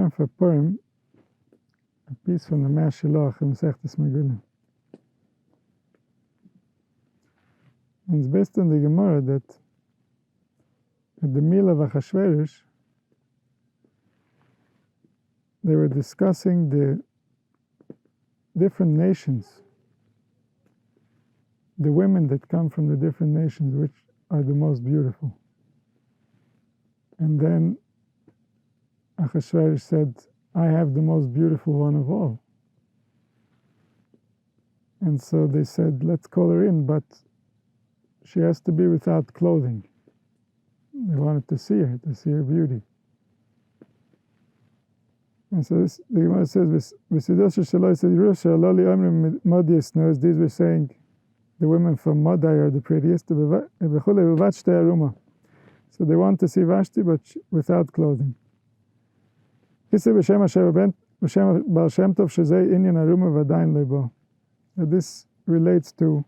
learn for Purim a piece from the Mea Shiloach in Masechtas Megillah. And it's based on the Gemara that at the meal of Achashverosh, they were discussing the different nations, the women that come from the different nations, which are the most beautiful. And then Achashverosh said, I have the most beautiful one of all. And so they said, let's call her in, but she has to be without clothing. They wanted to see her beauty. And so this, the Gemara says, these were saying the women from Madai are the prettiest. So they want to see Vashti, but without clothing. This relates to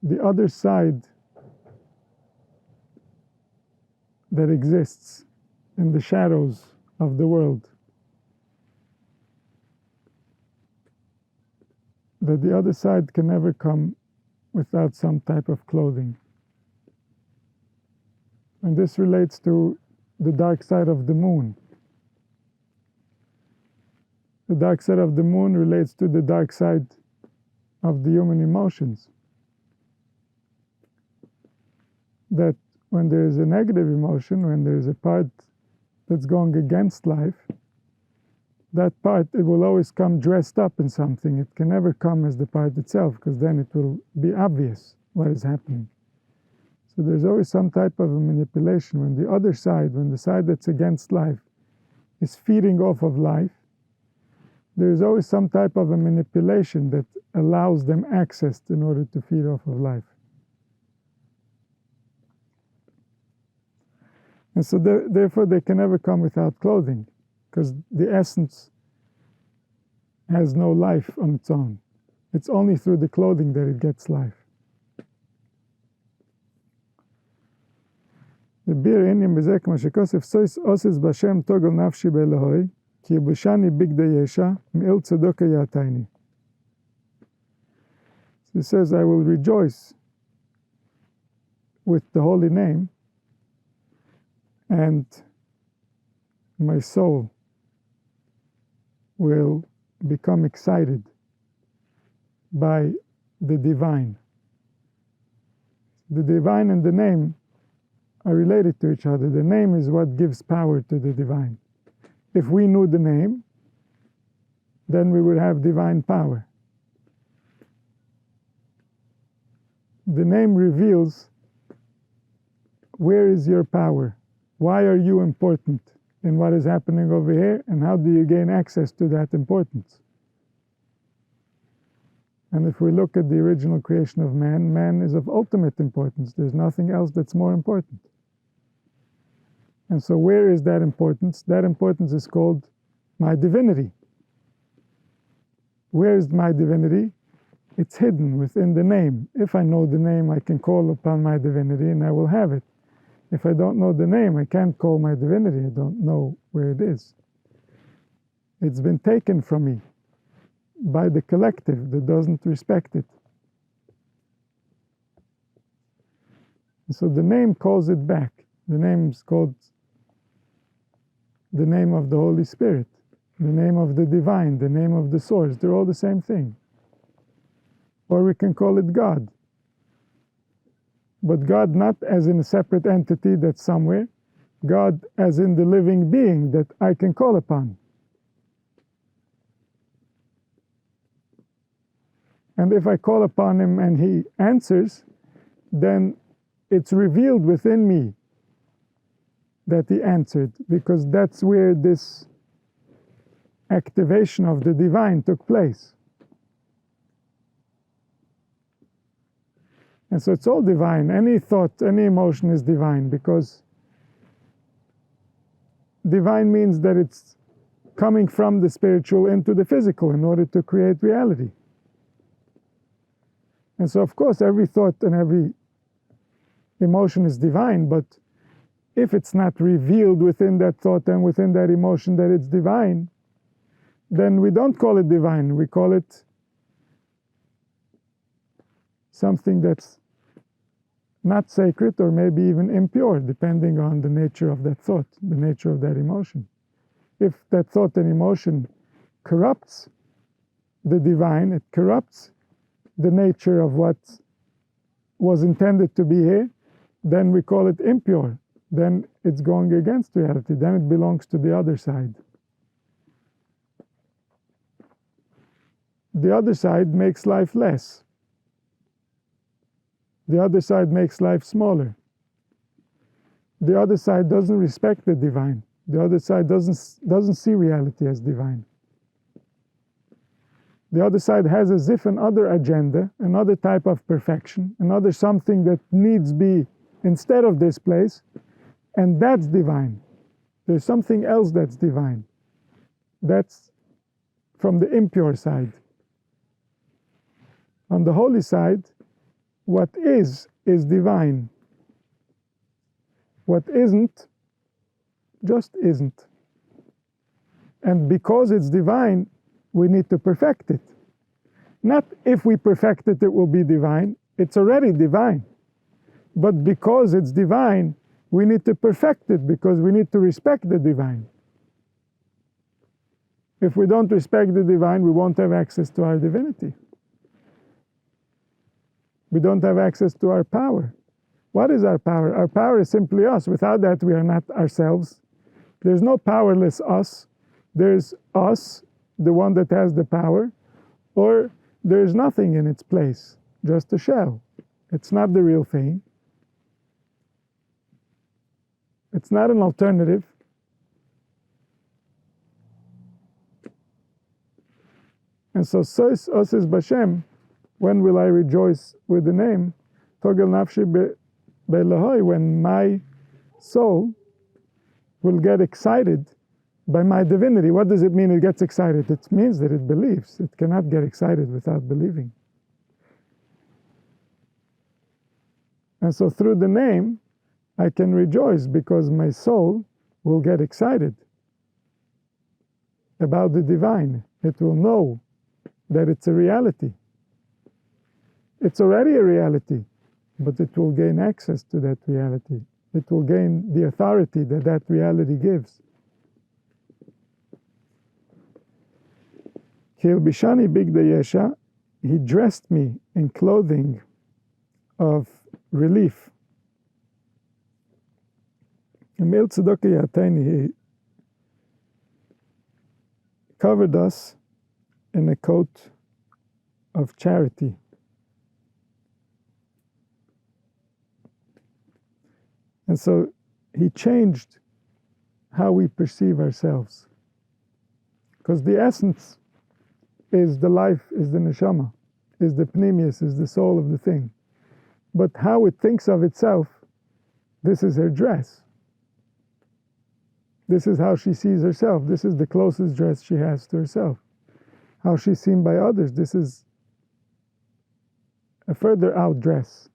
the other side that exists in the shadows of the world. That the other side can never come without some type of clothing. And this relates to the dark side of the moon. The dark side of the moon relates to the dark side of the human emotions. That when there is a negative emotion, when there is a part that's going against life, that part, it will always come dressed up in something. It can never come as the part itself, because then it will be obvious what is happening. So there's always some type of a manipulation. When the other side, when the side that's against life is feeding off of life, there's always some type of a manipulation that allows them access in order to feed off of life. And so therefore they can never come without clothing, because the essence has no life on its own. It's only through the clothing that it gets life. The bir inyam bezek mashekosef sois oses bashem togel nafshi be'elohoi ki bushani bigda yesha mi'il tzedoka yataini. He says, I will rejoice with the holy name, and my soul will become excited by the divine. The divine and the name are related to each other. The name is what gives power to the divine. If we knew the name, then we would have divine power. The name reveals where is your power. Why are you important in what is happening over here, and how do you gain access to that importance? And if we look at the original creation of man, man is of ultimate importance. There's nothing else that's more important. And so where is that importance? That importance is called my divinity. Where is my divinity? It's hidden within the name. If I know the name, I can call upon my divinity and I will have it. If I don't know the name, I can't call my divinity. I don't know where it is. It's been taken from me by the collective that doesn't respect it. And so the name calls it back. The name is called the name of the Holy Spirit, the name of the divine, the name of the source. They're all the same thing. Or we can call it God. But God not as in a separate entity that's somewhere, God as in the living being that I can call upon. And if I call upon him and he answers, then it's revealed within me that he answered, because that's where this activation of the divine took place. And so it's all divine. Any thought, any emotion is divine, because divine means that it's coming from the spiritual into the physical in order to create reality. And so, of course, every thought and every emotion is divine, but if it's not revealed within that thought and within that emotion that it's divine, then we don't call it divine. We call it something that's not sacred, or maybe even impure, depending on the nature of that thought, the nature of that emotion. If that thought and emotion corrupts the divine, it corrupts the nature of what was intended to be here, then we call it impure. Then it's going against reality. Then it belongs to the other side. The other side makes life less. The other side makes life smaller. The other side doesn't respect the divine. The other side doesn't see reality as divine. The other side has as if another agenda, another type of perfection, another something that needs be instead of this place, and that's divine. There's something else that's divine. That's from the impure side. On the holy side, what is divine. What isn't, just isn't. And because it's divine, we need to perfect it. Not if we perfect it, it will be divine. It's already divine. But because it's divine, we need to perfect it, because we need to respect the divine. If we don't respect the divine, we won't have access to our divinity. We don't have access to our power. What is our power? Our power is simply us. Without that, we are not ourselves. There's no powerless us. There's us, the one that has the power, or there's nothing in its place, just a shell. It's not the real thing. It's not an alternative. And so, Sois Osis Bashem, when will I rejoice with the name? Togel Nafshi Be'Elohoi, when my soul will get excited by my divinity. What does it mean it gets excited? It means that it believes. It cannot get excited without believing. And so through the name, I can rejoice, because my soul will get excited about the divine. It will know that it's a reality. It's already a reality, but it will gain access to that reality. It will gain the authority that that reality gives. Kilbishani Bigda Yesha, he dressed me in clothing of relief. He covered us in a coat of charity. And so he changed how we perceive ourselves. Because the essence is the life, is the neshama, is the pnimius, is the soul of the thing. But how it thinks of itself, this is her dress. This is how she sees herself. This is the closest dress she has to herself. How she's seen by others, this is a further out dress.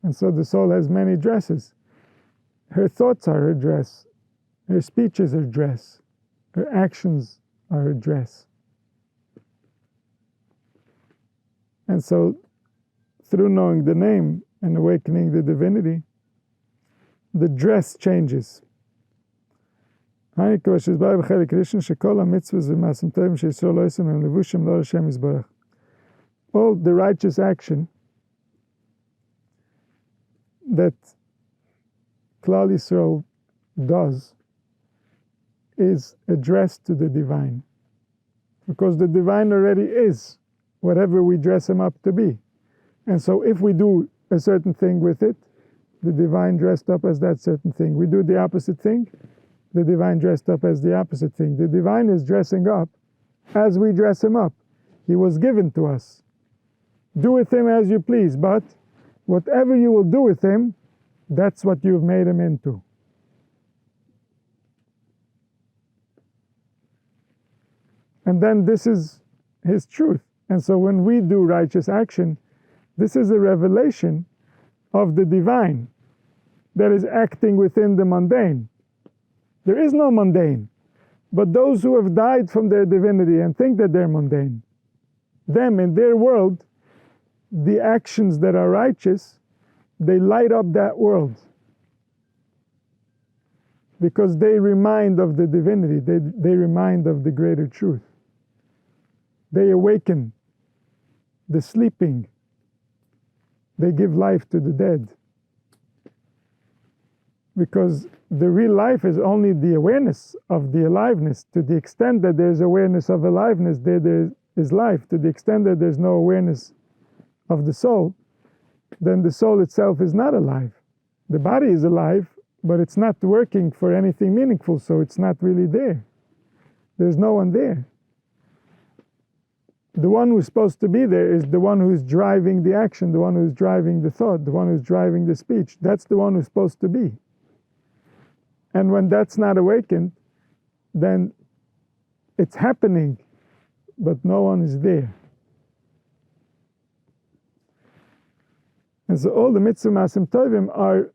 And so the soul has many dresses. Her thoughts are her dress. Her speech is her dress. Her actions are her dress. And so, through knowing the name and awakening the divinity, the dress changes. All the righteous action that Klal Yisrael does is addressed to the divine, because the divine already is whatever we dress him up to be. And so if we do a certain thing with it, the divine dressed up as that certain thing. We do the opposite thing, the divine dressed up as the opposite thing. The divine is dressing up as we dress him up. He was given to us. Do with him as you please, but whatever you will do with him, that's what you've made him into. And then this is his truth. And so when we do righteous action, this is a revelation of the divine. that is acting within the mundane. There is no mundane. But those who have died from their divinity and think that they're mundane, them in their world, the actions that are righteous, they light up that world. Because they remind of the divinity, they remind of the greater truth. They awaken the sleeping. They give life to the dead. Because the real life is only the awareness of the aliveness. To the extent that there's awareness of aliveness, there is life. To the extent that there's no awareness of the soul, then the soul itself is not alive. The body is alive, but it's not working for anything meaningful, so it's not really there. There's no one there. The one who's supposed to be there is the one who's driving the action, the one who's driving the thought, the one who's driving the speech. That's the one who's supposed to be. And when that's not awakened, then it's happening, but no one is there. And so all the mitzvah masim tovim are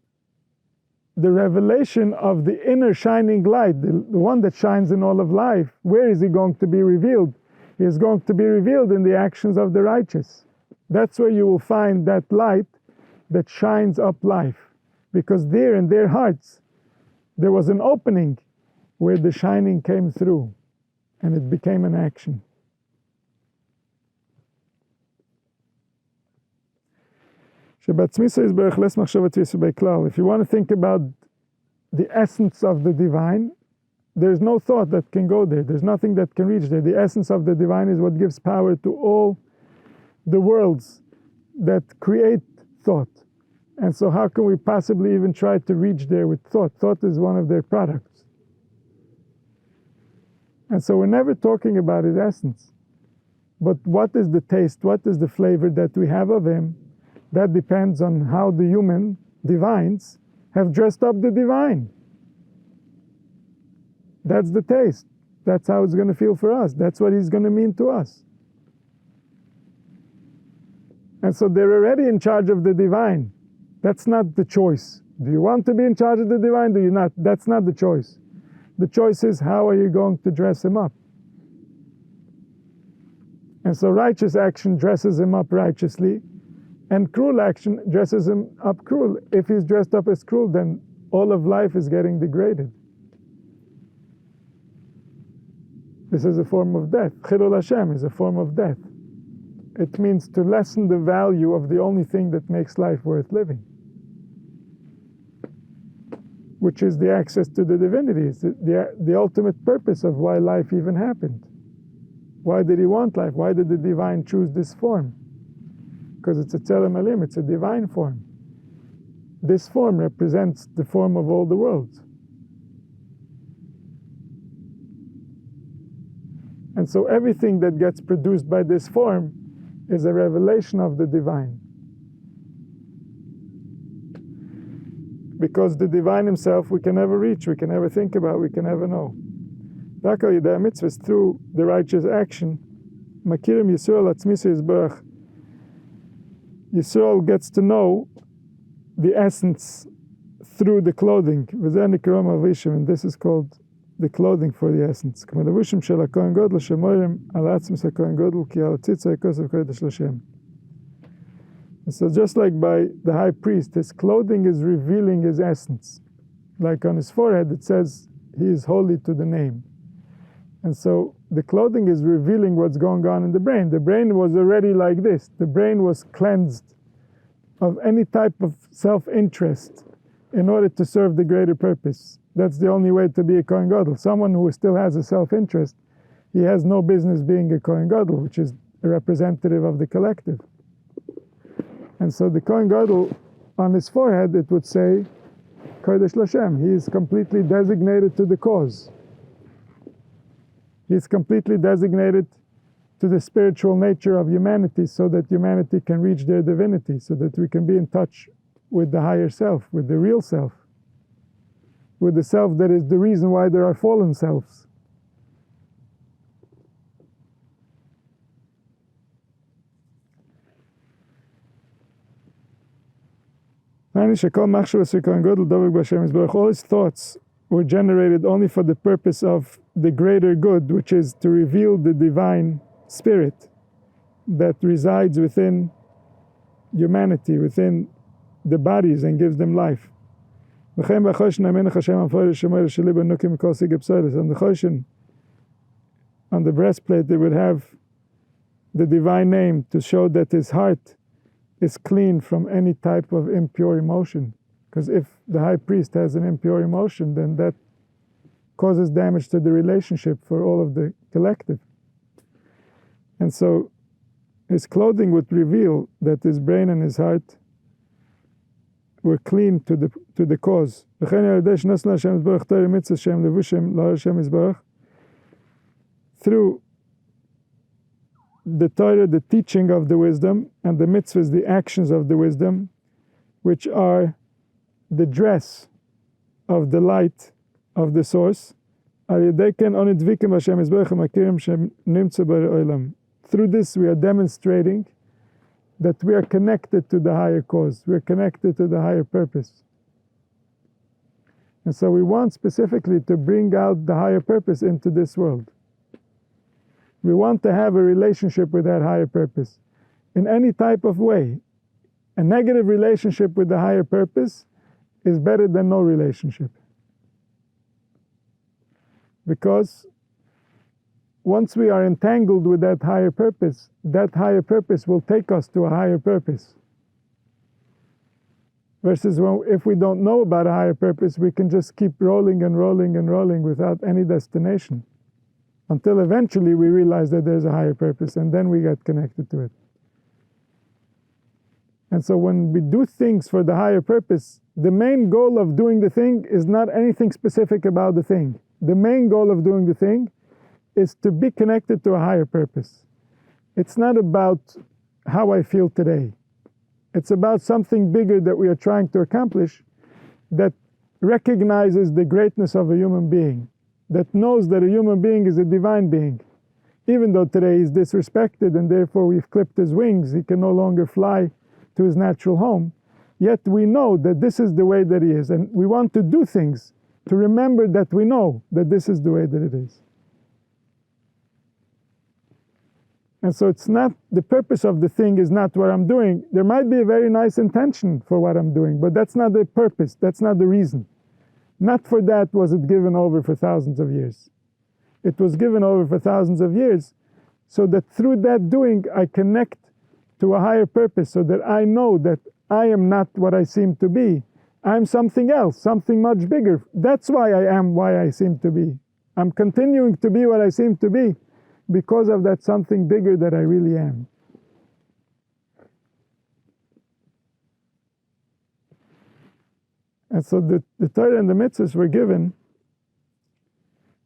the revelation of the inner shining light, the one that shines in all of life. Where is he going to be revealed? He is going to be revealed in the actions of the righteous. That's where you will find that light that shines up life. Because there in their hearts, there was an opening where the shining came through and it became an action. If you want to think about the essence of the divine, there's no thought that can go there. There's nothing that can reach there. The essence of the divine is what gives power to all the worlds that create thought. And so how can we possibly even try to reach there with thought? Thought is one of their products. And so we're never talking about his essence. But what is the taste, what is the flavor that we have of him? That depends on how the human divines have dressed up the divine. That's the taste. That's how it's going to feel for us. That's what he's going to mean to us. And so they're already in charge of the divine. That's not the choice. Do you want to be in charge of the divine? Do you not? That's not the choice. The choice is, how are you going to dress him up? And so righteous action dresses him up righteously, and cruel action dresses him up cruel. If he's dressed up as cruel, then all of life is getting degraded. This is a form of death. Chilul Hashem is a form of death. It means to lessen the value of the only thing that makes life worth living, which is the access to the divinity. It's the ultimate purpose of why life even happened. Why did he want life? Why did the divine choose this form? Because it's a tzelem elim, it's a divine form. This form represents the form of all the worlds. And so everything that gets produced by this form is a revelation of the divine. Because the divine himself we can never reach, we can never think about, we can never know. Through the righteous action, Makirim Yisrael Atzmisu Yisbarach, Yisrael gets to know the essence through the clothing. And this is called the clothing for the essence. And so just like by the high priest, his clothing is revealing his essence. Like on his forehead it says, he is holy to the name. And so the clothing is revealing what's going on in the brain. The brain was already like this. The brain was cleansed of any type of self-interest in order to serve the greater purpose. That's the only way to be a Kohen Gadol. Someone who still has a self-interest, he has no business being a Kohen Gadol, which is a representative of the collective. And so the Kohen Gadol, on his forehead, it would say, Kodesh Lashem. He is completely designated to the cause. He is completely designated to the spiritual nature of humanity, so that humanity can reach their divinity, so that we can be in touch with the higher self, with the real self, with the self that is the reason why there are fallen selves. All his thoughts were generated only for the purpose of the greater good, which is to reveal the divine spirit that resides within humanity, within the bodies, and gives them life. On the Choshen, on the breastplate, they would have the divine name to show that his heart is clean from any type of impure emotion. Because if the high priest has an impure emotion, then that causes damage to the relationship for all of the collective. And so his clothing would reveal that his brain and his heart were clean to the cause. Through the Torah, the teaching of the wisdom, and the mitzvahs, the actions of the wisdom, which are the dress of the light of the source. Through this we are demonstrating that we are connected to the higher cause, we are connected to the higher purpose. And so we want specifically to bring out the higher purpose into this world. We want to have a relationship with that higher purpose in any type of way. A negative relationship with the higher purpose is better than no relationship. Because once we are entangled with that higher purpose will take us to a higher purpose. Versus if we don't know about a higher purpose, we can just keep rolling and rolling and rolling without any destination. Until eventually we realize that there's a higher purpose, and then we get connected to it. And so when we do things for the higher purpose, the main goal of doing the thing is not anything specific about the thing. The main goal of doing the thing is to be connected to a higher purpose. It's not about how I feel today. It's about something bigger that we are trying to accomplish, that recognizes the greatness of a human being, that knows that a human being is a divine being. Even though today he's disrespected and therefore we've clipped his wings, he can no longer fly to his natural home, yet we know that this is the way that he is, and we want to do things to remember that we know that this is the way that it is. And so it's not, the purpose of the thing is not what I'm doing. There might be a very nice intention for what I'm doing, but that's not the purpose, that's not the reason. Not for that was it given over for thousands of years. It was given over for thousands of years so that through that doing I connect to a higher purpose, so that I know that I am not what I seem to be. I'm something else, something much bigger. That's why I am why I seem to be. I'm continuing to be what I seem to be because of that something bigger that I really am. And so the Torah and the mitzvahs were given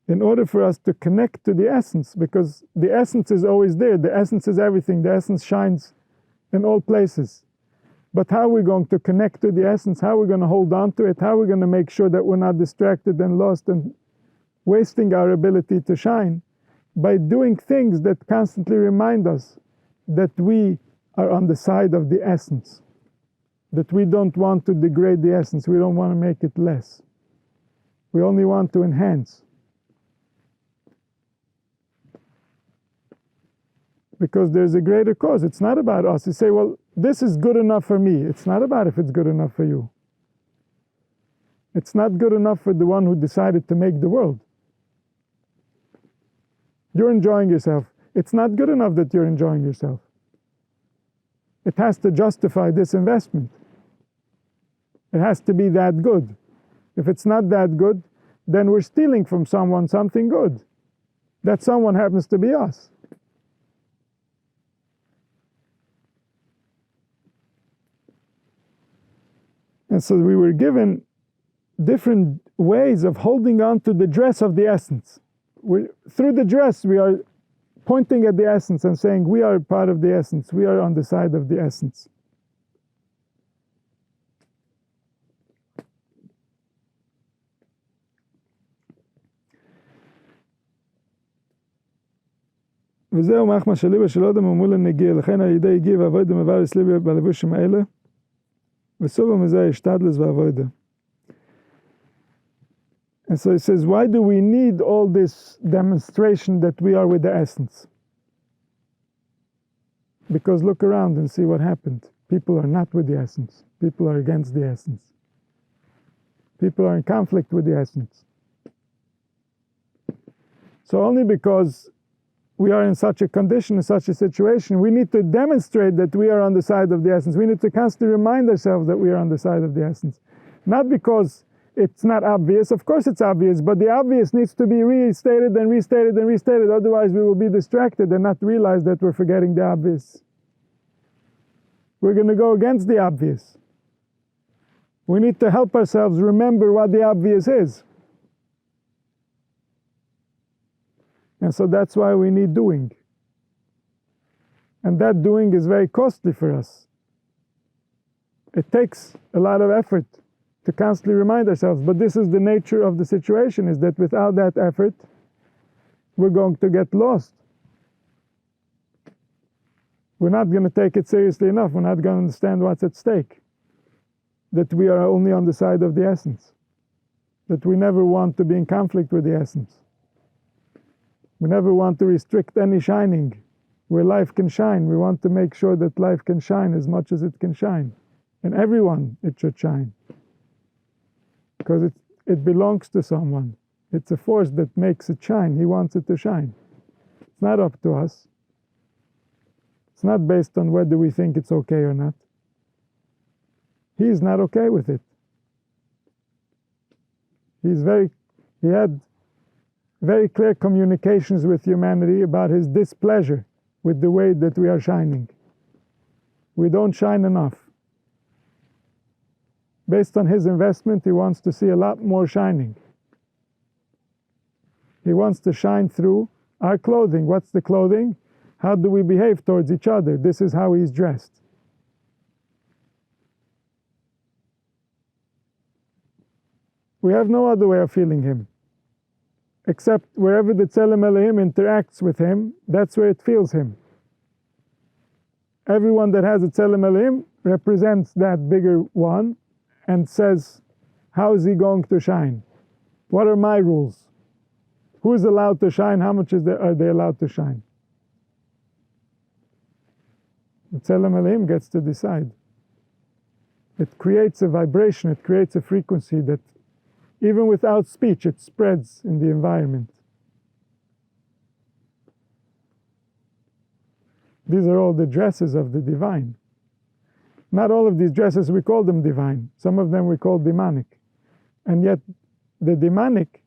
in order for us to connect to the essence, because the essence is always there. The essence is everything. The essence shines in all places. But how are we going to connect to the essence? How are we going to hold on to it? How are we going to make sure that we're not distracted and lost and wasting our ability to shine? By doing things that constantly remind us that we are on the side of the essence. That we don't want to degrade the essence. We don't want to make it less. We only want to enhance. Because there's a greater cause. It's not about us. You say, well, this is good enough for me. It's not about if it's good enough for you. It's not good enough for the one who decided to make the world. You're enjoying yourself. It's not good enough that you're enjoying yourself. It has to justify this investment. It has to be that good. If it's not that good, then we're stealing from someone something good. That someone happens to be us. And so we were given different ways of holding on to the dress of the essence. Through the dress, we are pointing at the essence and saying, we are part of the essence. We are on the side of the essence. וזהו מחמא שליבה של אדם ומול הנגיע, לכן על ידי הגיע ועבוד ומבר אצלי בלבושים האלה, וסובו מזה השתדלוס ועבודה. And so he says, why do we need all this demonstration that we are with the essence? Because look around and see what happened. People are not with the essence. People are against the essence. People are in conflict with the essence. So only because we are in such a condition, in such a situation, we need to demonstrate that we are on the side of the essence. We need to constantly remind ourselves that we are on the side of the essence. Not because it's not obvious. Of course it's obvious, but the obvious needs to be restated and restated and restated. Otherwise we will be distracted and not realize that we're forgetting the obvious. We're going to go against the obvious. We need to help ourselves remember what the obvious is. And so that's why we need doing. And that doing is very costly for us. It takes a lot of effort to constantly remind ourselves, but this is the nature of the situation, is that without that effort, we're going to get lost. We're not going to take it seriously enough. We're not going to understand what's at stake. That we are only on the side of the essence. That we never want to be in conflict with the essence. We never want to restrict any shining. Where life can shine, we want to make sure that life can shine as much as it can shine. And everyone, it should shine. Because it belongs to someone. It's a force that makes it shine. He wants it to shine. It's not up to us. It's not based on whether we think it's okay or not. He's not okay with it. He had very clear communications with humanity about his displeasure with the way that we are shining. We don't shine enough. Based on his investment, he wants to see a lot more shining. He wants to shine through our clothing. What's the clothing? How do we behave towards each other? This is how he's dressed. We have no other way of feeling him. Except wherever the Tzelem Elohim interacts with him, that's where it feels him. Everyone that has a Tzelem Elohim represents that bigger one and says, how is he going to shine? What are my rules? Who is allowed to shine? How much are they allowed to shine? The Tzelem Elohim gets to decide. It creates a vibration, it creates a frequency that even without speech, it spreads in the environment. These are all the dresses of the divine. Not all of these dresses, we call them divine. Some of them we call demonic. And yet, the demonic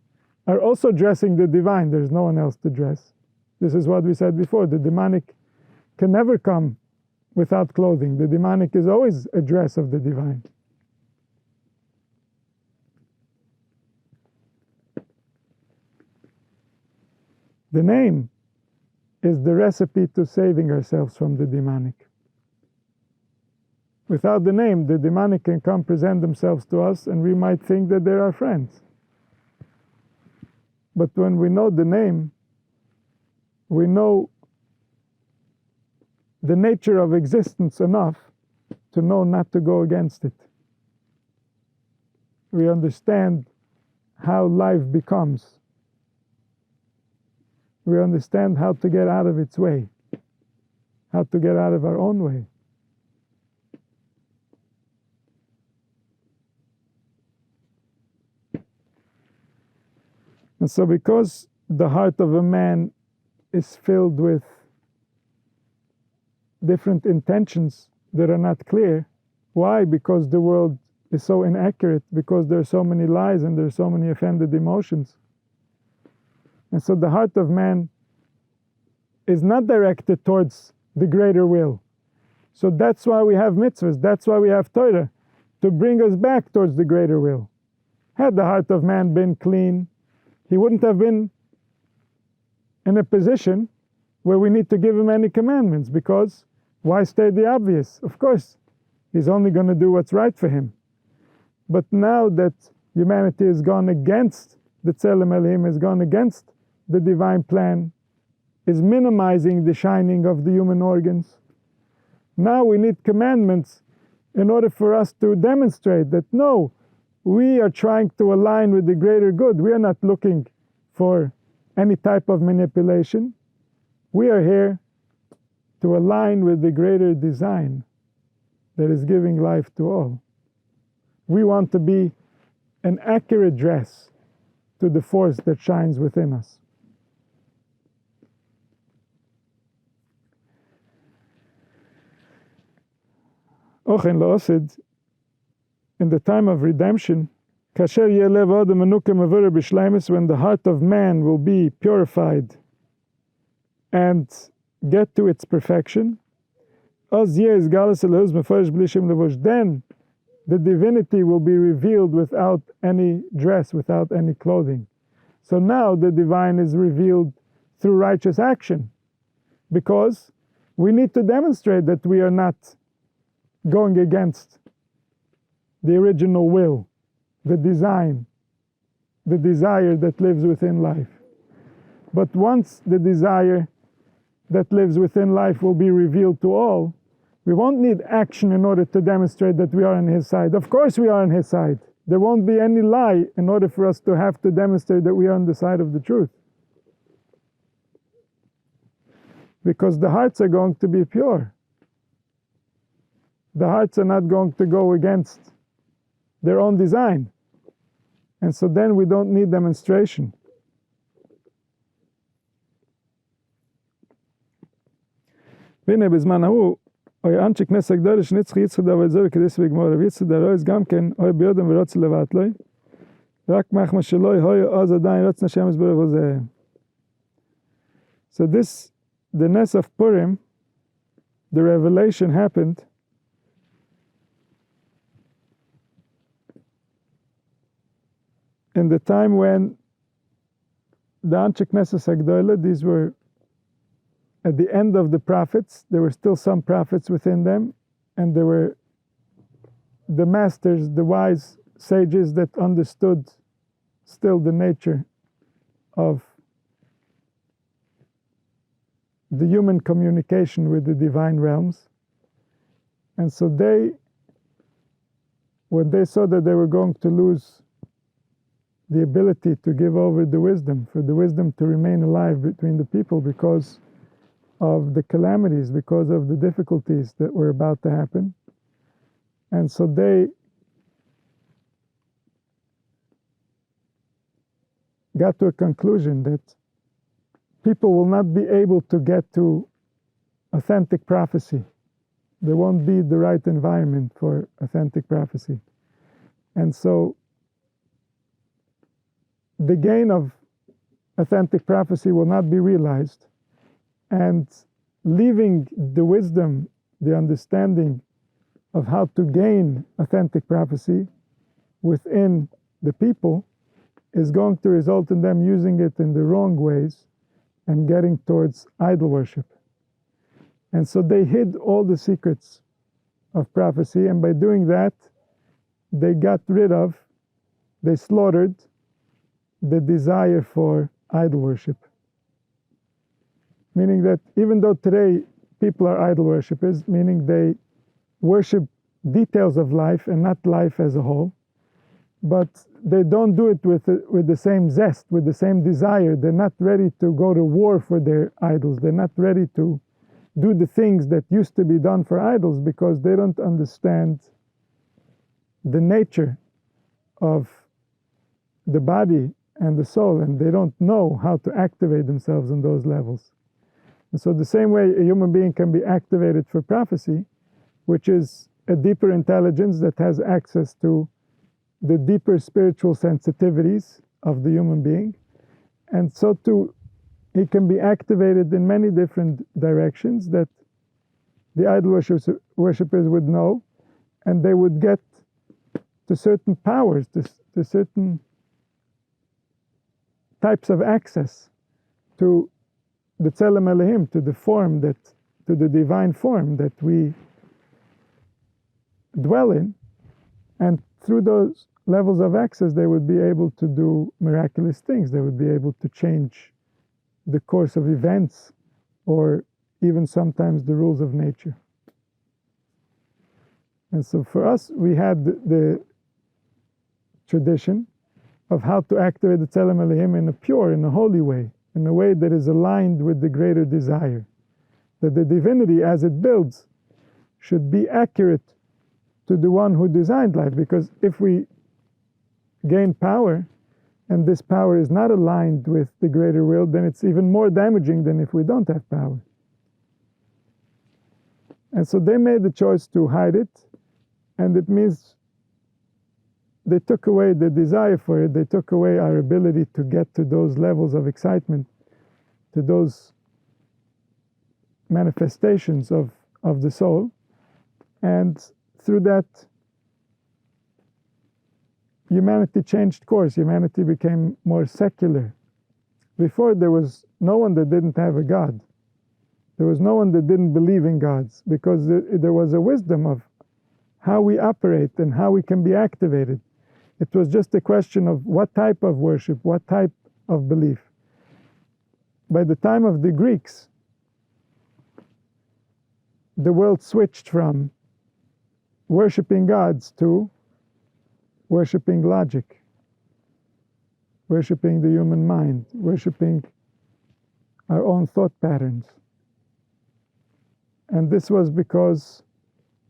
are also dressing the divine. There's no one else to dress. This is what we said before. The demonic can never come without clothing. The demonic is always a dress of the divine. The name is the recipe to saving ourselves from the demonic. Without the name, the demonic can come present themselves to us and we might think that they're our friends. But when we know the name, we know the nature of existence enough to know not to go against it. We understand how life becomes. We understand how to get out of its way, how to get out of our own way. And so because the heart of a man is filled with different intentions that are not clear, why? Because the world is so inaccurate, because there are so many lies and there are so many offended emotions. And so the heart of man is not directed towards the greater will. So that's why we have mitzvahs, that's why we have Torah, to bring us back towards the greater will. Had the heart of man been clean, he wouldn't have been in a position where we need to give him any commandments, because why state the obvious? Of course, he's only going to do what's right for him. But now that humanity has gone against the Tzelem Elohim, has gone against the divine plan, is minimizing the shining of the human organs. Now we need commandments in order for us to demonstrate that no, we are trying to align with the greater good. We are not looking for any type of manipulation. We are here to align with the greater design that is giving life to all. We want to be an accurate dress to the force that shines within us. Ochen la'osid, in the time of redemption, kasher yeh lev adam menuka mevurah b'shleimus, when the heart of man will be purified and get to its perfection, oz yeh izgalus elahuz mefarish bli shem levush, then the divinity will be revealed without any dress, without any clothing. So now the divine is revealed through righteous action, because we need to demonstrate that we are not going against the original will, the design, the desire that lives within life. But once the desire that lives within life will be revealed to all, we won't need action in order to demonstrate that we are on His side. Of course we are on His side. There won't be any lie in order for us to have to demonstrate that we are on the side of the truth. Because the hearts are going to be pure. The hearts are not going to go against their own design. And so then we don't need demonstration. והנה בזמן ההוא, אוי אנשי כנסת גדולה שניצח יצחק דוד זו כדס וגמור רב יצחק דרויז גם כן, אוי ביודם ורוצה לבט לוי, רק מחמה שלוי, אוי עוז עדיין רוצה נשם יסברך וזה. So this, the ness of Purim, the revelation happened in the time when the Anshe Knesset HaGdolah, these were at the end of the prophets. There were still some prophets within them, and there were the masters, the wise sages that understood still the nature of the human communication with the divine realms. And so they, when they saw that they were going to lose the ability to give over the wisdom, for the wisdom to remain alive between the people because of the calamities, because of the difficulties that were about to happen. And so they got to a conclusion that people will not be able to get to authentic prophecy. There won't be the right environment for authentic prophecy. And so the gain of authentic prophecy will not be realized, and leaving the wisdom, the understanding of how to gain authentic prophecy within the people is going to result in them using it in the wrong ways and getting towards idol worship. And so they hid all the secrets of prophecy, and by doing that, they got rid of, they slaughtered the desire for idol worship. Meaning that even though today people are idol worshippers, meaning they worship details of life and not life as a whole, but they don't do it with the same zest, with the same desire. They're not ready to go to war for their idols. They're not ready to do the things that used to be done for idols, because they don't understand the nature of the body and the soul, and they don't know how to activate themselves on those levels. And so the same way a human being can be activated for prophecy, which is a deeper intelligence that has access to the deeper spiritual sensitivities of the human being, and so too he can be activated in many different directions that the idol worshippers would know, and they would get to certain powers, to certain types of access to the Tzelem Elohim, to the form that, to the divine form that we dwell in, and through those levels of access they would be able to do miraculous things. They would be able to change the course of events, or even sometimes the rules of nature. And so for us, we had the tradition of how to activate the Tzelem Elohim in a pure, in a holy way, in a way that is aligned with the greater desire. That the divinity, as it builds, should be accurate to the one who designed life. Because if we gain power, and this power is not aligned with the greater will, then it's even more damaging than if we don't have power. And so they made the choice to hide it, and it means they took away the desire for it, they took away our ability to get to those levels of excitement, to those manifestations of the soul, and through that, humanity changed course. Humanity became more secular. Before, there was no one that didn't have a God. There was no one that didn't believe in gods, because there was a wisdom of how we operate and how we can be activated. It was just a question of what type of worship, what type of belief. By the time of the Greeks, the world switched from worshiping gods to worshiping logic, worshiping the human mind, worshiping our own thought patterns. And this was because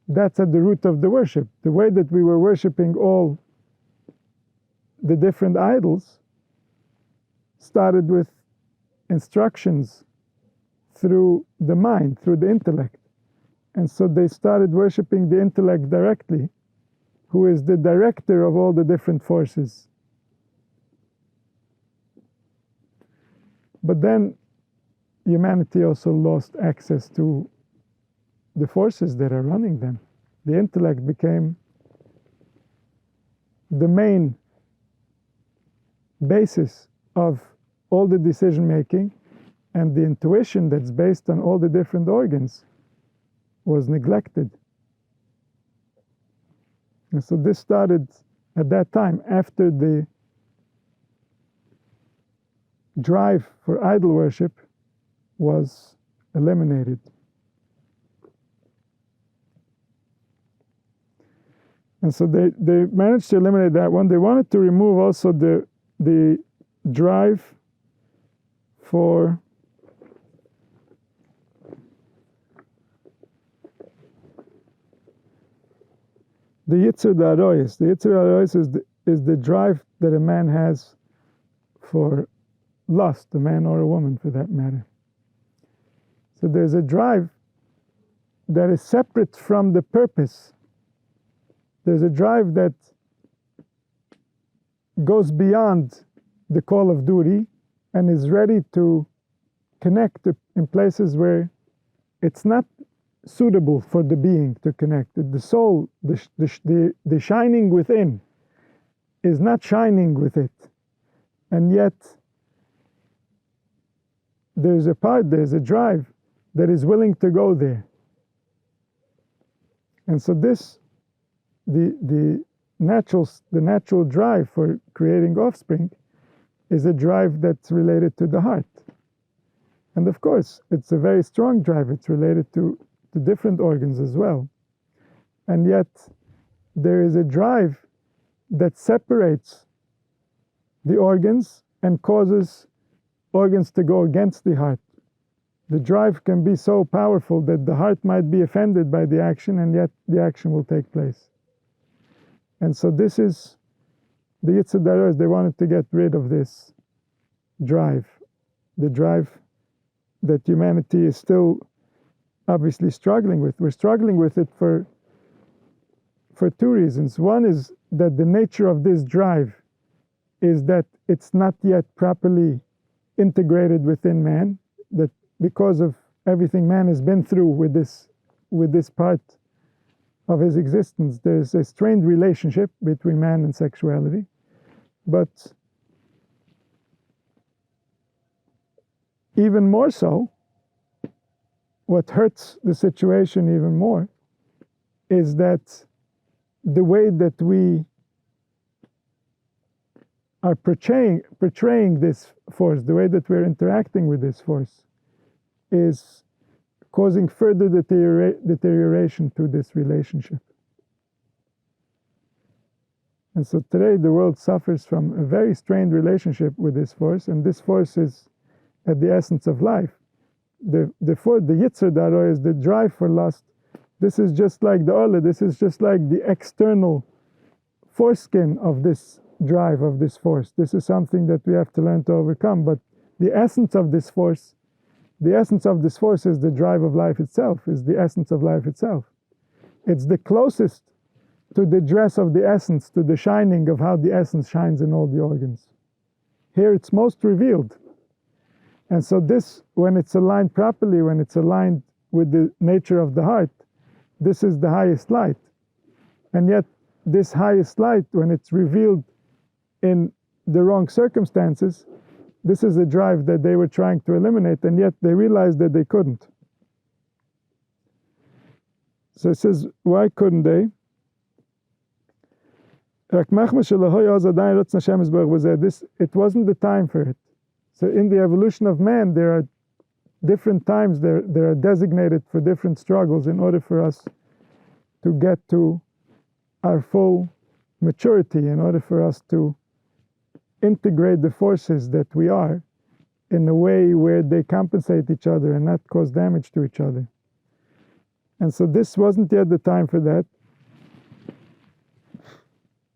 that's at the root of the worship. The way that we were worshiping all the different idols started with instructions through the mind, through the intellect. And so they started worshiping the intellect directly, who is the director of all the different forces. But then humanity also lost access to the forces that are running them. The intellect became the main basis of all the decision making, and the intuition that's based on all the different organs was neglected. And so this started at that time, after the drive for idol worship was eliminated. And so they managed to eliminate that one. They wanted to remove also the drive for the Yitzur Da'aroyis. The Yitzur Da'aroyis is the drive that a man has for lust, a man or a woman for that matter. So there's a drive that is separate from the purpose. There's a drive that goes beyond the call of duty and is ready to connect in places where it's not suitable for the being to connect. The soul, the shining within is not shining with it. And yet there's a drive that is willing to go there. And so the natural drive for creating offspring is a drive that's related to the heart. And of course, it's a very strong drive. It's related to different organs as well. And yet, there is a drive that separates the organs and causes organs to go against the heart. The drive can be so powerful that the heart might be offended by the action, and yet the action will take place. And so this is the Yitzur Da'aroyis. They wanted to get rid of this drive, the drive that humanity is still obviously struggling with. We're struggling with it for two reasons. One is that the nature of this drive is that it's not yet properly integrated within man, that because of everything man has been through with this part of his existence, there's a strained relationship between man and sexuality. But even more so, what hurts the situation even more is that the way that we are portraying this force, the way that we're interacting with this force, is causing further deterioration to this relationship. And so today the world suffers from a very strained relationship with this force, and this force is at the essence of life. The Yitzhar Daro is the drive for lust. This is just like the Ola, this is just like the external foreskin of this drive, of this force. This is something that we have to learn to overcome, but the essence of this force, is the drive of life itself, is the essence of life itself. It's the closest to the dress of the essence, to the shining of how the essence shines in all the organs. Here it's most revealed. And so this, when it's aligned properly, when it's aligned with the nature of the heart, this is the highest light. And yet this highest light, when it's revealed in the wrong circumstances, this is a drive that they were trying to eliminate, and yet they realized that they couldn't. So it says, why couldn't they? It wasn't the time for it. So in the evolution of man, there are different times, there are designated for different struggles in order for us to get to our full maturity, in order for us to integrate the forces that we are in a way where they compensate each other and not cause damage to each other. And so this wasn't yet the time for that.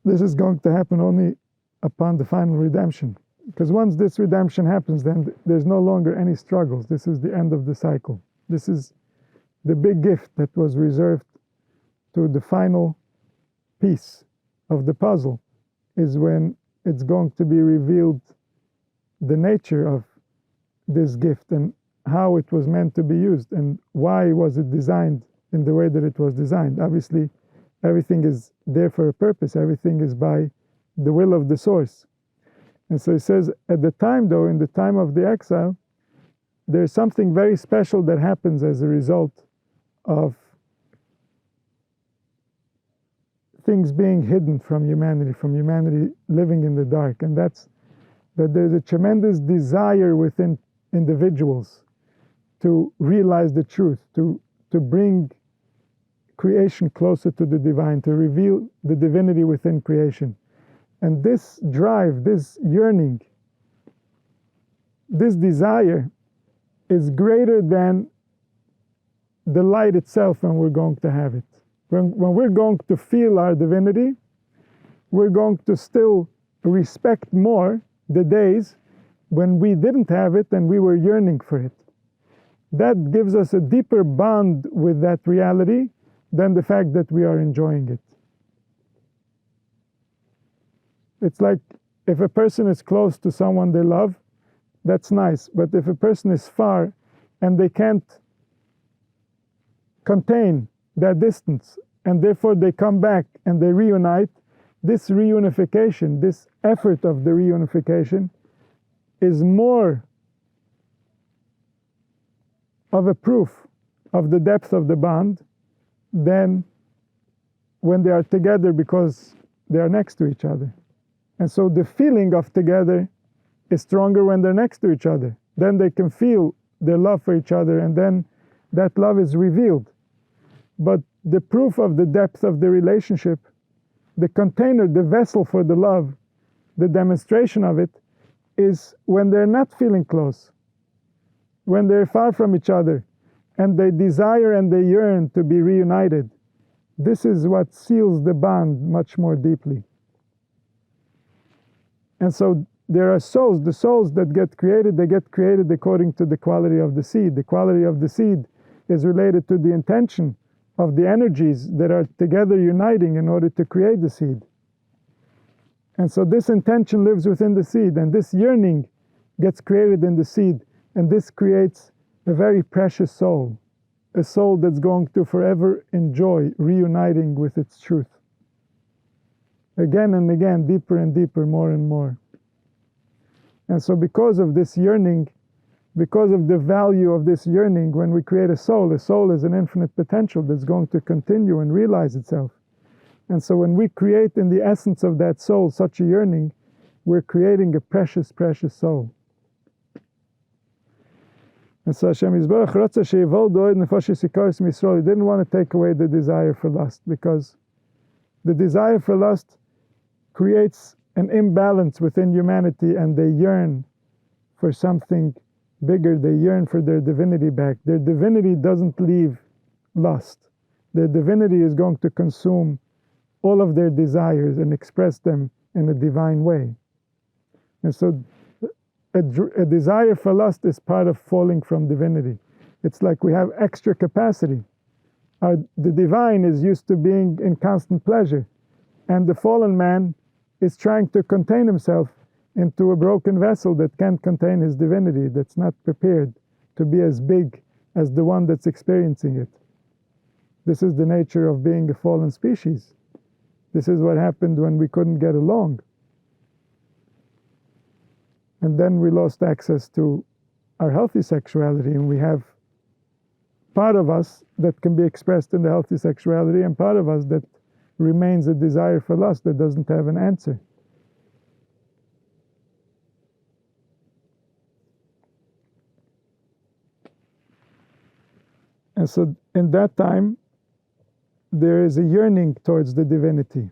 This is going to happen only upon the final redemption. Because once this redemption happens, then there's no longer any struggles. This is the end of the cycle. This is the big gift that was reserved to the final piece of the puzzle, is when it's going to be revealed the nature of this gift and how it was meant to be used and why was it designed in the way that it was designed. Obviously, everything is there for a purpose. Everything is by the will of the source. And so it says, at the time though, in the time of the exile, there's something very special that happens as a result of things being hidden from humanity living in the dark. And that's that there's a tremendous desire within individuals to realize the truth, to bring creation closer to the divine, to reveal the divinity within creation. And this drive, this yearning, this desire is greater than the light itself when we're going to have it. When we're going to feel our divinity, we're going to still respect more the days when we didn't have it and we were yearning for it. That gives us a deeper bond with that reality than the fact that we are enjoying it. It's like if a person is close to someone they love, that's nice. But if a person is far and they can't contain that distance, and therefore they come back and they reunite, this reunification, this effort of the reunification, is more of a proof of the depth of the bond than when they are together because they are next to each other. And so the feeling of together is stronger when they're next to each other. Then they can feel their love for each other, and then that love is revealed. But the proof of the depth of the relationship, the container, the vessel for the love, the demonstration of it, is when they're not feeling close, when they're far from each other, and they desire and they yearn to be reunited. This is what seals the bond much more deeply. And so there are souls, the souls that get created, they get created according to the quality of the seed. The quality of the seed is related to the intention of the energies that are together uniting in order to create the seed. And so this intention lives within the seed, and this yearning gets created in the seed, and this creates a very precious soul, a soul that's going to forever enjoy reuniting with its truth. Again and again, deeper and deeper, more and more. And so because of this yearning, because of the value of this yearning, when we create a soul is an infinite potential that's going to continue and realize itself. And so when we create in the essence of that soul such a yearning, we're creating a precious, precious soul. And so Hashem Yisborach Ratza She'yivol Doed Nefashis Ikaris Misrael. He didn't want to take away the desire for lust, because the desire for lust creates an imbalance within humanity, and they yearn for something bigger. They yearn for their divinity back. Their divinity doesn't leave lust. Their divinity is going to consume all of their desires and express them in a divine way. And so a desire for lust is part of falling from divinity. It's like we have extra capacity. The divine is used to being in constant pleasure, and the fallen man is trying to contain himself into a broken vessel that can't contain his divinity, that's not prepared to be as big as the one that's experiencing it. This is the nature of being a fallen species. This is what happened when we couldn't get along. And then we lost access to our healthy sexuality, and we have part of us that can be expressed in the healthy sexuality, and part of us that remains a desire for lust that doesn't have an answer. And so in that time, there is a yearning towards the divinity.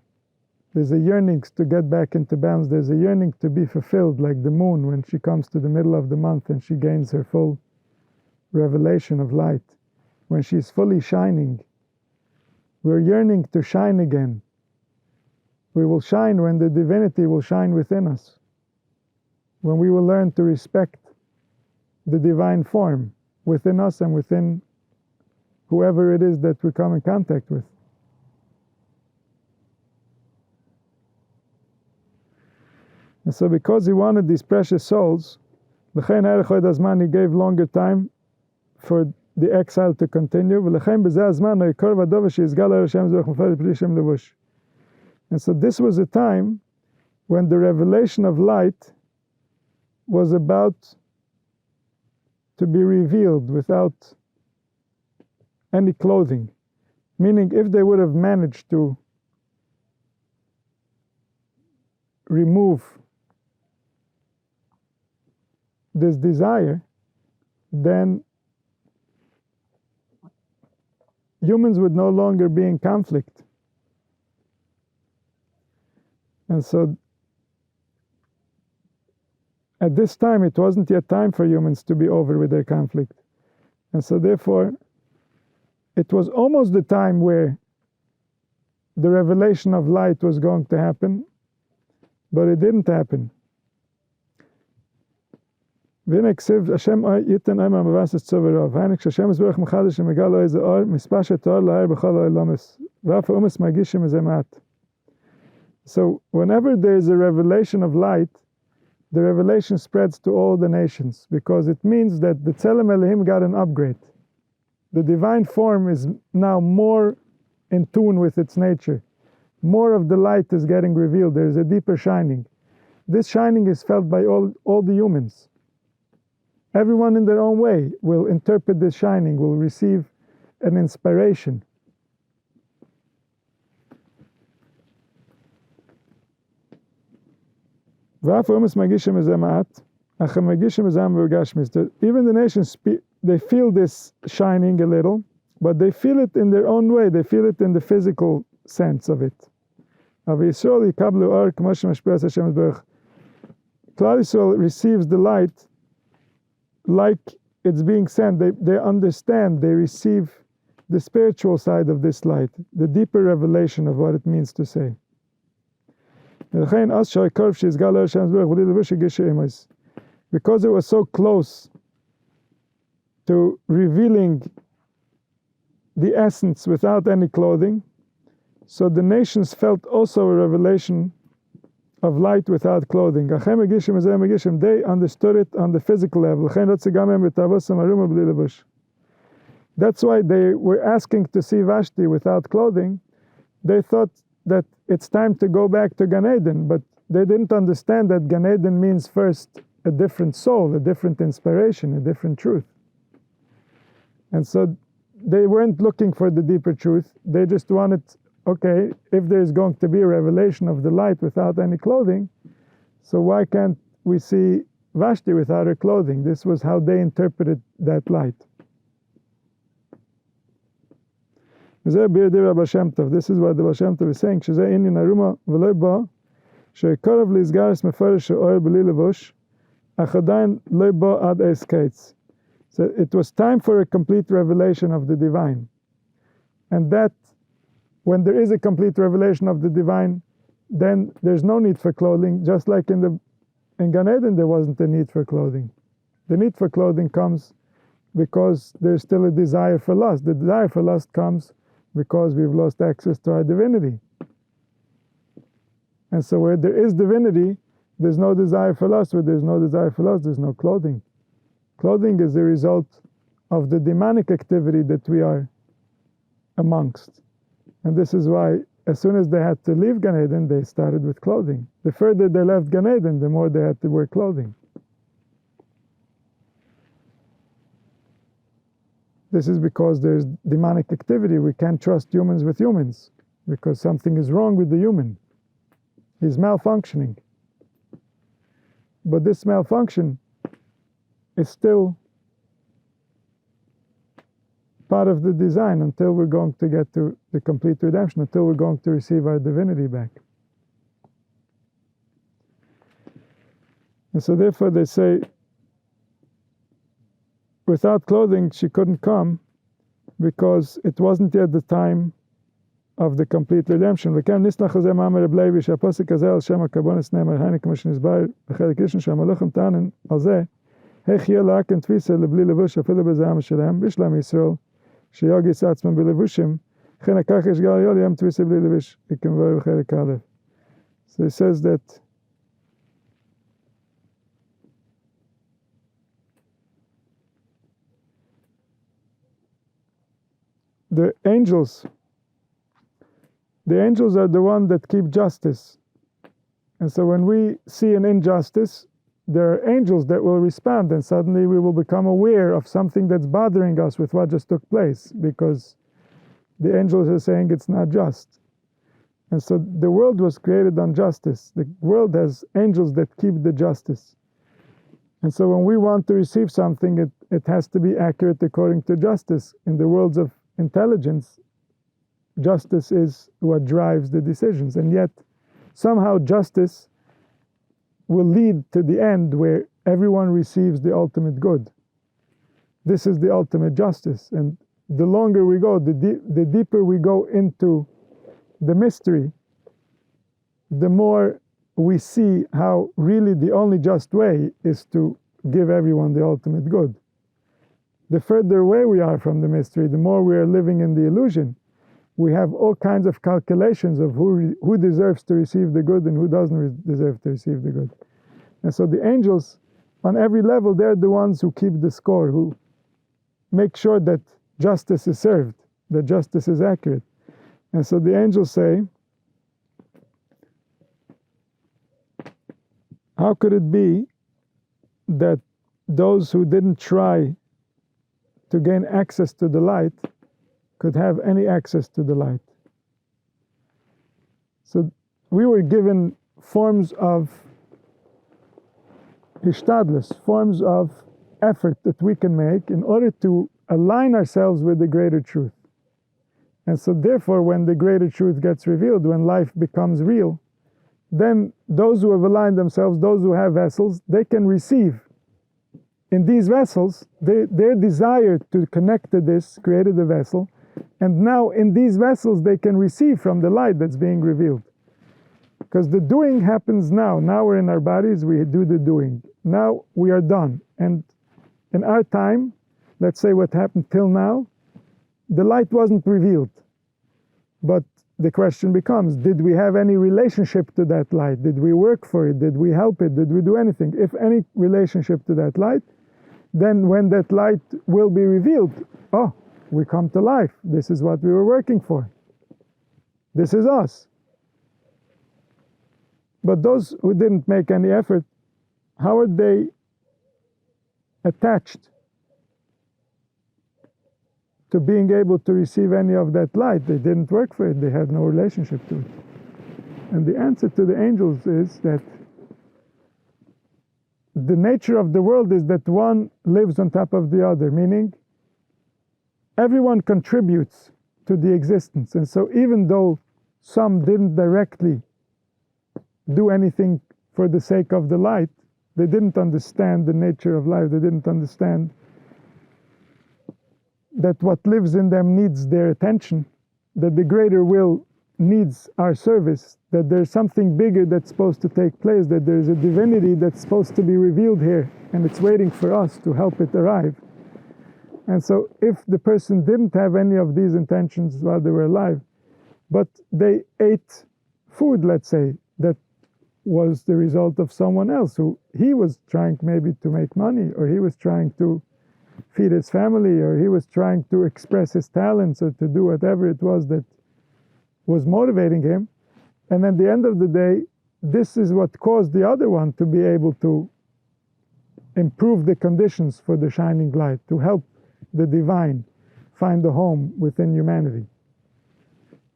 There's a yearning to get back into balance. There's a yearning to be fulfilled, like the moon when she comes to the middle of the month and she gains her full revelation of light. When she's fully shining, we're yearning to shine again. We will shine when the divinity will shine within us, when we will learn to respect the divine form within us and within whoever it is that we come in contact with. And so because he wanted these precious souls, he gave longer time for the exile to continue. And so this was a time when the revelation of light was about to be revealed without any clothing. Meaning, if they would have managed to remove this desire, then humans would no longer be in conflict. And so at this time, it wasn't yet time for humans to be over with their conflict. And so therefore, it was almost the time where the revelation of light was going to happen, but it didn't happen. Hashem So whenever there is a revelation of light, the revelation spreads to all the nations, because it means that the Tzelem Elohim got an upgrade. The divine form is now more in tune with its nature. More of the light is getting revealed. There is a deeper shining. This shining is felt by all the humans. Everyone in their own way will interpret this shining, will receive an inspiration. Even the nations, they feel this shining a little, but they feel it in their own way. They feel it in the physical sense of it. Klal Yisrael receives the light like it's being sent. They understand, they receive the spiritual side of this light, the deeper revelation of what it means to say. Because it was so close to revealing the essence without any clothing, so the nations felt also a revelation of light without clothing. They understood it on the physical level. That's why they were asking to see Vashti without clothing. They thought that it's time to go back to Gan Eden, but they didn't understand that Gan Eden means first a different soul, a different inspiration, a different truth. And so they weren't looking for the deeper truth. They just wanted, okay, if there's going to be a revelation of the light without any clothing, so why can't we see Vashti without her clothing? This was how they interpreted that light. This is what the Baal Shem Tov is saying. שקרב להסגרס מפרש האור בלי לבוש, אך עדיין לא בא עד אס קץ. So it was time for a complete revelation of the divine. And that, when there is a complete revelation of the divine, then there's no need for clothing, just like in Gan Eden there wasn't a need for clothing. The need for clothing comes because there's still a desire for lust. The desire for lust comes because we've lost access to our divinity. And so where there is divinity, there's no desire for lust. Where there's no desire for lust, there's no clothing. Clothing is the result of the demonic activity that we are amongst. And this is why as soon as they had to leave Gan Eden, they started with clothing. The further they left Gan Eden, the more they had to wear clothing. This is because there's demonic activity. We can't trust humans with humans because something is wrong with the human. He's malfunctioning. But this malfunction is still part of the design until we're going to get to the complete redemption, until we're going to receive our divinity back. And so therefore they say, without clothing she couldn't come because it wasn't yet the time of the complete redemption. וכן נסלח הזה מאמר רב לוי שהפוסק הזה על שם הקבונס נאמר היינו כמו שנסבר בחלק ראשון שהמלאכים טענן על זה איך יהיה להקן תפיסה לבלי לבוש אפילו בזעם שלהם בשלם ישראל שיוגיס עצמם בלבושים לכן הכך יש גל יולי הם תפיסה בלי לבוש כמובן בחלק א'. So it says that the angels are the ones that keep justice. And so when we see an injustice, there are angels that will respond, and suddenly we will become aware of something that's bothering us with what just took place, because the angels are saying it's not just. And so the world was created on justice. The world has angels that keep the justice. And so when we want to receive something, it has to be accurate according to justice. In the worlds of intelligence, justice is what drives the decisions, and yet somehow justice will lead to the end where everyone receives the ultimate good. This is the ultimate justice, and the longer we go, the deeper we go into the mystery, the more we see how really the only just way is to give everyone the ultimate good. The further away we are from the mystery, the more we are living in the illusion. We have all kinds of calculations of who deserves to receive the good and who doesn't deserve to receive the good. And so the angels, on every level, they're the ones who keep the score, who make sure that justice is served, that justice is accurate. And so the angels say, how could it be that those who didn't try to gain access to the light could have any access to the light? So we were given forms of hishtadlus, forms of effort that we can make in order to align ourselves with the greater truth. And so therefore, when the greater truth gets revealed, when life becomes real, then those who have aligned themselves, those who have vessels, they can receive. In these vessels, their desire to connect to this created a vessel, and now in these vessels they can receive from the light that's being revealed. Because the doing happens now. Now we're in our bodies, we do the doing. Now we are done. And in our time, let's say what happened till now, the light wasn't revealed. But the question becomes, did we have any relationship to that light? Did we work for it? Did we help it? Did we do anything? If any relationship to that light, then when that light will be revealed, oh, we come to life. This is what we were working for. This is us. But those who didn't make any effort, how are they attached to being able to receive any of that light? They didn't work for it. They had no relationship to it. And the answer to the angels is that the nature of the world is that one lives on top of the other, meaning everyone contributes to the existence. And so even though some didn't directly do anything for the sake of the light. They didn't understand the nature of life. They didn't understand that what lives in them needs their attention, that the greater will needs our service, that there's something bigger that's supposed to take place, that there's a divinity that's supposed to be revealed here, and it's waiting for us to help it arrive. And so if the person didn't have any of these intentions while they were alive, but they ate food, let's say, that was the result of someone else who he was trying maybe to make money, or he was trying to feed his family, or he was trying to express his talents, or to do whatever it was that was motivating him. And at the end of the day, this is what caused the other one to be able to improve the conditions for the shining light, to help the divine find a home within humanity.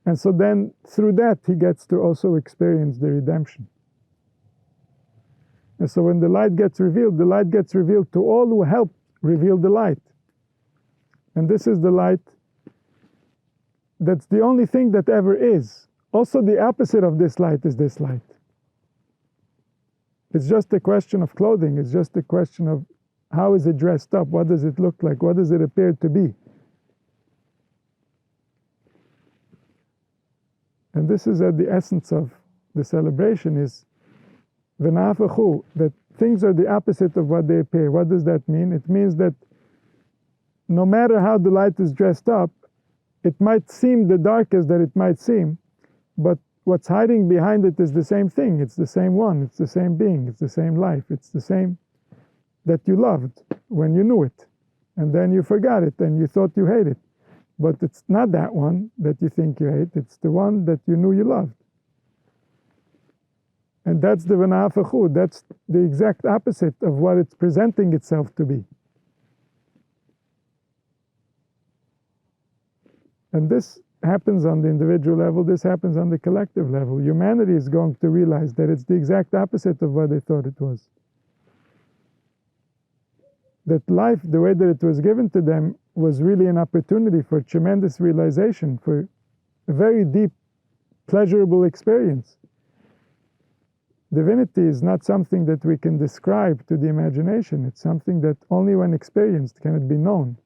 And so then through that he gets to also experience the redemption. And so when the light gets revealed to all who help reveal the light. And this is the light that's the only thing that ever is. Also the opposite of this light is this light. It's just a question of clothing. It's just a question of how is it dressed up? What does it look like? What does it appear to be? And this is at the essence of the celebration, is v'nafachu, that things are the opposite of what they appear. What does that mean? It means that no matter how the light is dressed up, it might seem the darkest that it might seem, but what's hiding behind it is the same thing. It's the same one. It's the same being. It's the same life. It's the same that you loved when you knew it. And then you forgot it and you thought you hated it. But it's not that one that you think you hate. It's the one that you knew you loved. And that's the v'na'afachu. That's the exact opposite of what it's presenting itself to be. And this happens on the individual level. This happens on the collective level. Humanity is going to realize that it's the exact opposite of what they thought it was. That life, the way that it was given to them, was really an opportunity for tremendous realization, for a very deep, pleasurable experience. Divinity is not something that we can describe to the imagination. It's something that only when experienced can it be known.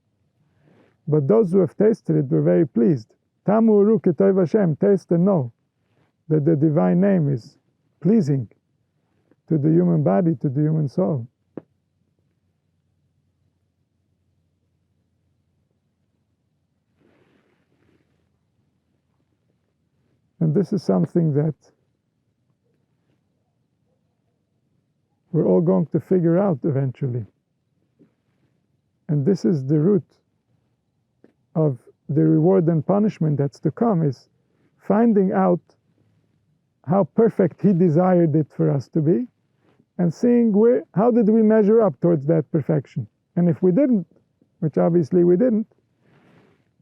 But those who have tasted it were very pleased. Tamu uru k'tov Hashem, taste and know that the divine name is pleasing to the human body, to the human soul. And this is something that we're all going to figure out eventually. And this is the root of the reward and punishment that's to come, is finding out how perfect He desired it for us to be, and seeing how did we measure up towards that perfection. And if we didn't, which obviously we didn't,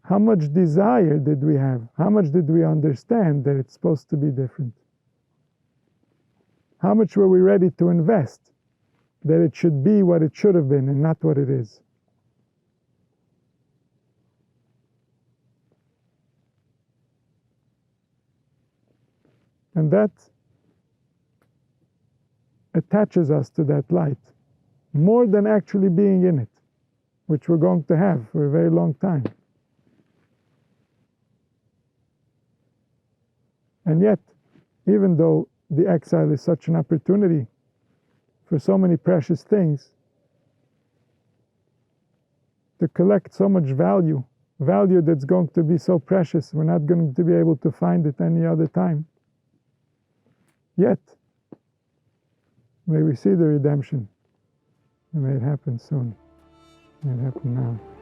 how much desire did we have? How much did we understand that it's supposed to be different? How much were we ready to invest that it should be what it should have been and not what it is? And that attaches us to that light more than actually being in it, which we're going to have for a very long time. And yet, even though the exile is such an opportunity for so many precious things, to collect so much value that's going to be so precious, we're not going to be able to find it any other time. Yet, may we see the redemption, and may it happen soon. May it happen now.